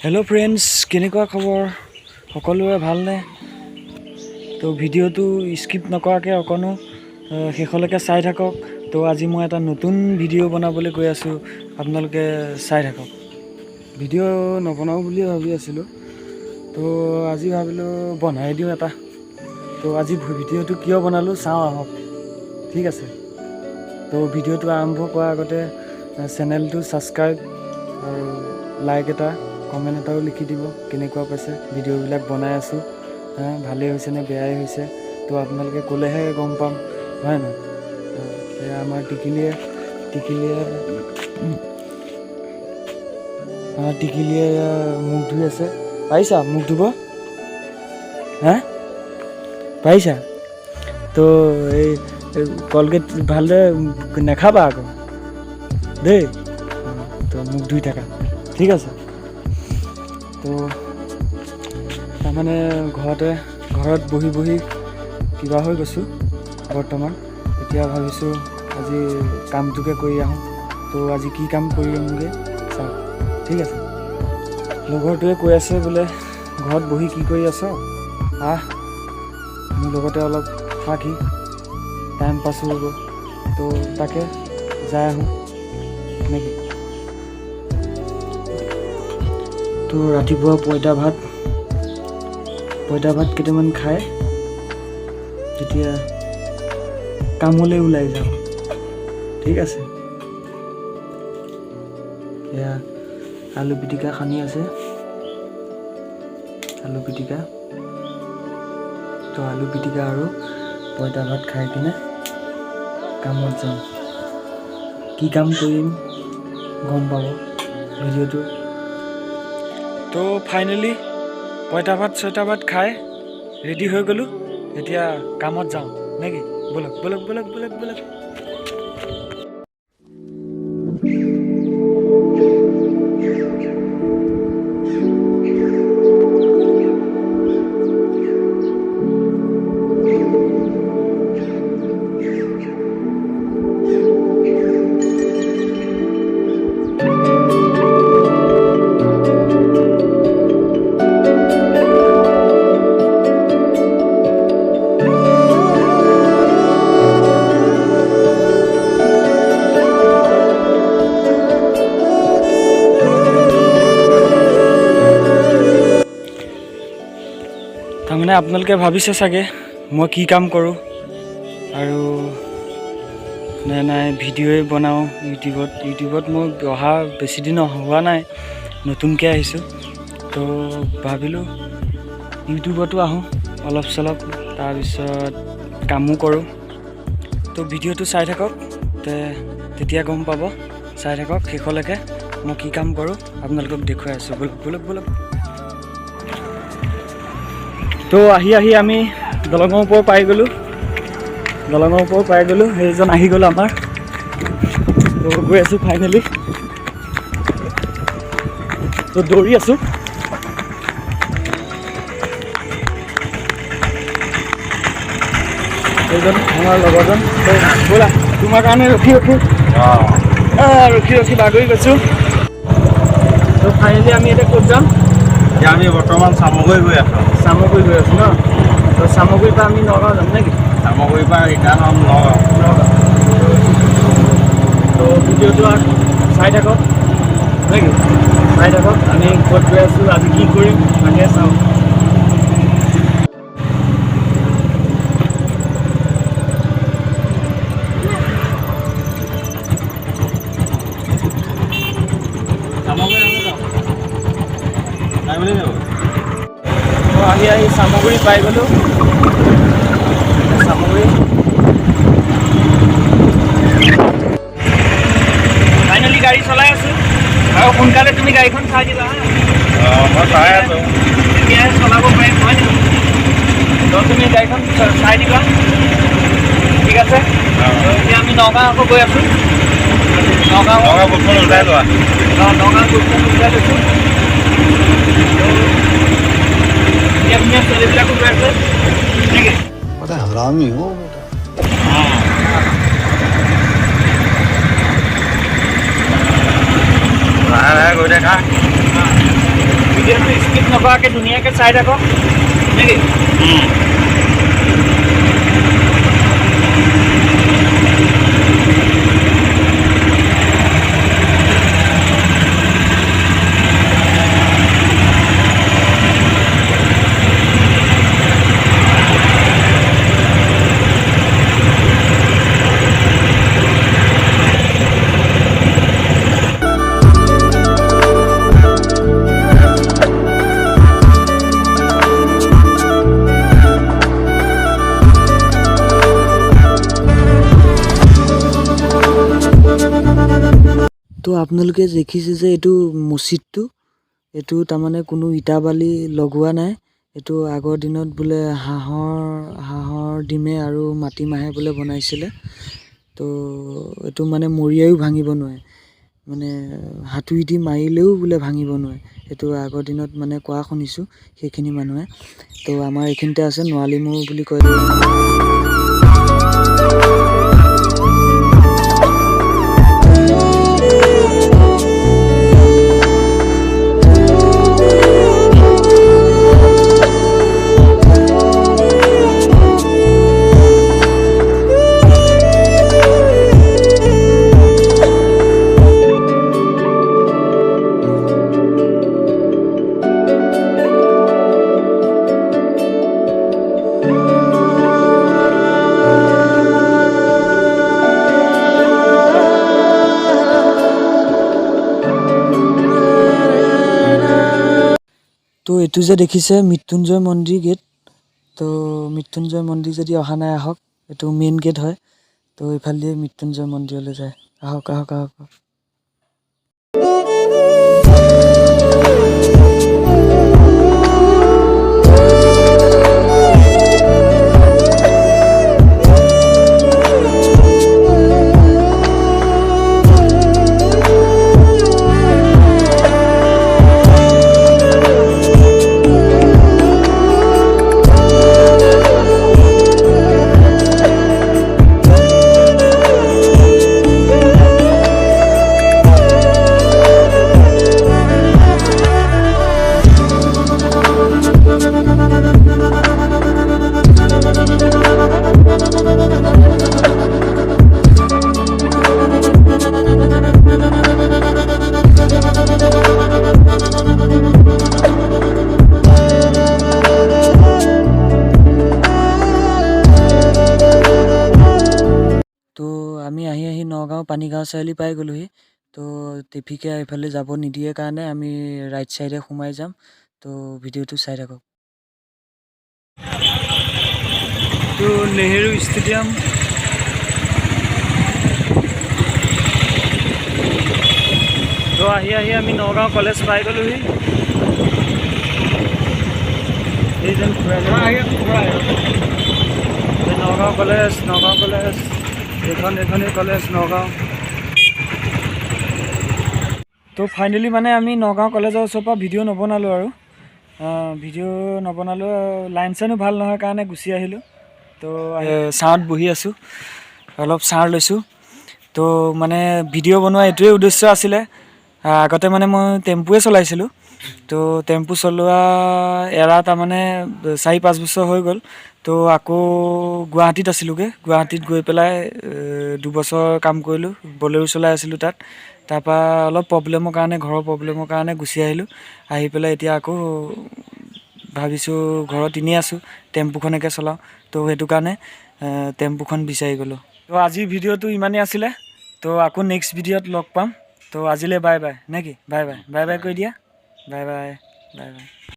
Hello friends केनेकुवा खबर सकलोरे भालने तो video skip नकराके अकनो शेषলৈকে চাই থাকক। तो আজি মই এটা নতুন ভিডিঅ' বনাবলৈ গৈ আছো, আপোনালোকে চাই থাকক। ভিডিঅ' নবনাও বুলি ভাবি আছিলো, তো আজি ভাবিলো বনাই দিও এটা। তো আজি ভিডিঅ'টো কিয় বনালো চাও আহক, ঠিক আছে। তো ভিডিঅ'টো আৰম্ভ কৰাৰ আগতে চেনেলটো সাবস্ক্ৰাইব আৰু লাইক এটা কমেণ্ট এটাও লিখি দিব, কেনেকুৱা পাইছে ভিডিঅ'বিলাক বনাই আছো, ভালেই হৈছে নে বেয়াই হৈছে। তো আপোনালোকে ক'লেহে গম পাম, হয় নহয়। এয়া আমাৰ টিকিলিয়ে মুখ ধুই আছে। পাৰিছা মুখ ধুব? পাৰিছা? তো এই কলগেট ভালদৰে নাখাবা আকৌ দেই। তো মুখ ধুই থাকা, ঠিক আছে। তো তাৰমানে ঘৰত বহি কিবা হৈ গৈছোঁ বৰ্তমান। এতিয়া ভাবিছোঁ আজি কামটোকে কৰি আহোঁ। তো আজি কি কাম কৰি আহোঁগৈ চাওক, ঠিক আছে। লগৰটোৱে কৈ আছে বোলে ঘৰত বহি কি কৰি আছ, মোৰ লগতে অলপ থাকি টাইম পাছ হ'ব। তো তাকে যাই আহোঁ নেকি। তো ৰাতিপুৱা পঁইতা ভাত কেইটামান খাই তেতিয়া কামলৈ ওলাই যাওঁ, ঠিক আছে। এয়া আলু পিটিকা সানি আছে, আলু পিটিকা। তো আলু পিটিকা আৰু পঁইতা ভাত খাই কিনে কামত যাওঁ। কি কাম কৰিম গম পাব ভিডিঅ'টো। তো ফাইনেলি পঁইতা ভাত খাই ৰেডি হৈ গ'লোঁ। এতিয়া কামত যাওঁ নেকি, ব'লক। তাৰমানে আপোনালোকে ভাবিছে চাগে মই কি কাম কৰোঁ আৰু নাই ভিডিঅ'ই বনাওঁ ইউটিউবত মই অহা বেছি দিন হোৱা নাই, নতুনকৈ আহিছোঁ। তো ভাবিলোঁ ইউটিউবতো আহোঁ অলপ চলপ, তাৰপিছত কামো কৰোঁ। তো ভিডিঅ'টো চাই থাকক, তেতিয়া গম পাব। চাই থাকক শেষলৈকে, মই কি কাম কৰোঁ আপোনালোকক দেখুৱাই আছোঁ। ব'লক। তো আহি আমি দলঙৰ ওপৰ পাই গ'লোঁ। সেইজন আহি গ'ল আমাৰ। তো গৈ আছোঁ ফাইনেলি। তো দৌৰি আছোঁ। সেইজন আমাৰ লগৰজন। ব'লা, তোমাৰ কাৰণে ৰখি বাগৰি গৈছোঁ। তো ফাইনেলি আমি এতিয়া ক'ত যাম? আমি বৰ্তমান চামগুৰি গৈ আছোঁ ন। তো চামগুৰিৰ পৰা আমি নগাঁও যাম নেকি? চামগুৰিৰ পৰা ৰিটাৰ্ণ হ'ম নগাঁও। তো ভিডিঅ'টো চাই থাকক নেকি, আমি ক'ত গৈ আছোঁ, আজি কি কৰিম তাকে চাওঁ। আহি চামগুৰি পাই গ'লোঁ। ফাইনেলি গাড়ী চলাই আছোঁ, আৰু সোনকালে তুমি গাড়ীখন চাই দিবা। মই চাই আছোঁ, তেতিয়াহে চলাব পাৰিম, হয় নেকি? তো তুমি গাড়ীখন চাই দিবা, ঠিক আছে। এতিয়া আমি নগাঁও আকৌ গৈ আছোঁ। নগাঁও বস্তুখন উঠাই লোৱা। নগাঁও বস্তুখন উঠাই লৈছোঁ। ধুনীয়া ছোৱালীবিলাকো গৈ আছে নেকি? हरामी हो बेटा। লাহে গৈ থাকা। ভিডিঅ'টো স্কিপ নকৰাকৈ ধুনীয়াকৈ চাই থাকক নেকি? তো আপোনালোকে দেখিছে যে এইটো মছজিদটো, এইটো তাৰমানে কোনো ইটা বালি লগোৱা নাই। এইটো আগৰ দিনত বোলে হাঁহৰ ডিমে আৰু মাটিমাহে বোলে বনাইছিলে। তো এইটো মানে মৰিয়াইও ভাঙিব নোৱাৰে, মানে হাতুৰি দি মাৰিলেও বোলে ভাঙিব নোৱাৰে। এইটো আগৰ দিনত মানে কোৱা শুনিছোঁ সেইখিনি মানুহে। তো আমাৰ এইখিনিতে আছে, নোৱালি মৌ বুলি কয়। তো এইটো যে দেখিছে মৃত্যুঞ্জয় মন্দিৰ গেট। তো মৃত্যুঞ্জয় মন্দিৰ যদি অহা নাই আহক, এইটো মেইন গেট হয়। তো এইফালে মৃত্যুঞ্জয় মন্দিৰলৈ যায়, আহক আহক আহক। তো আমি আহি নগাঁও পানীগাঁও চাৰিআলি পাই গ'লোহি। তো ট্ৰেফিকে এইফালে যাব নিদিয়ে কাৰণে আমি ৰাইট চাইডে সোমাই যাম। তো ভিডিঅ'টো চাই থাকক। তো নেহেৰু ষ্টেডিয়াম, তো আহি আমি নগাঁও কলেজ পাই গ'লোহি। এই যেন নগাঁও কলেজ এইখনেই কলেজ নগাঁও। তো ফাইনেলি মানে আমি নগাঁও কলেজৰ ওচৰৰ পৰা ভিডিঅ' নবনালোঁ আৰু লাইন চাইনো ভাল নহয় কাৰণে গুচি আহিলোঁ। তো ছাঁত বহি আছোঁ, অলপ ছাঁ লৈছোঁ। তো মানে ভিডিঅ' বনোৱা এইটোৱে উদ্দেশ্য আছিলে। আগতে মানে মই টেম্পুৱে চলাইছিলোঁ। তো টেম্পু চলোৱা এৰা তাৰমানে 4-5 বছৰ হৈ গ'ল। তো আকৌ গুৱাহাটীত আছিলোঁগৈ। গুৱাহাটীত গৈ পেলাই 2 বছৰ কাম কৰিলোঁ, বলেৰো চলাই আছিলোঁ তাত। তাৰপৰা অলপ ঘৰৰ প্ৰব্লেমৰ কাৰণে গুচি আহিলোঁ। আহি পেলাই এতিয়া আকৌ ভাবিছোঁ ঘৰত এনেই আছোঁ, টেম্পুখনকে চলাওঁ। তো সেইটো কাৰণে টেম্পুখন বিচাৰি গ'লোঁ। তো আজিৰ ভিডিঅ'টো ইমানেই আছিলে। তো আকৌ নেক্সট ভিডিঅ'ত লগ পাম। তো আজিলৈ বাই বাই নে কি? বাই বাই কৰি দিয়া। Bye bye.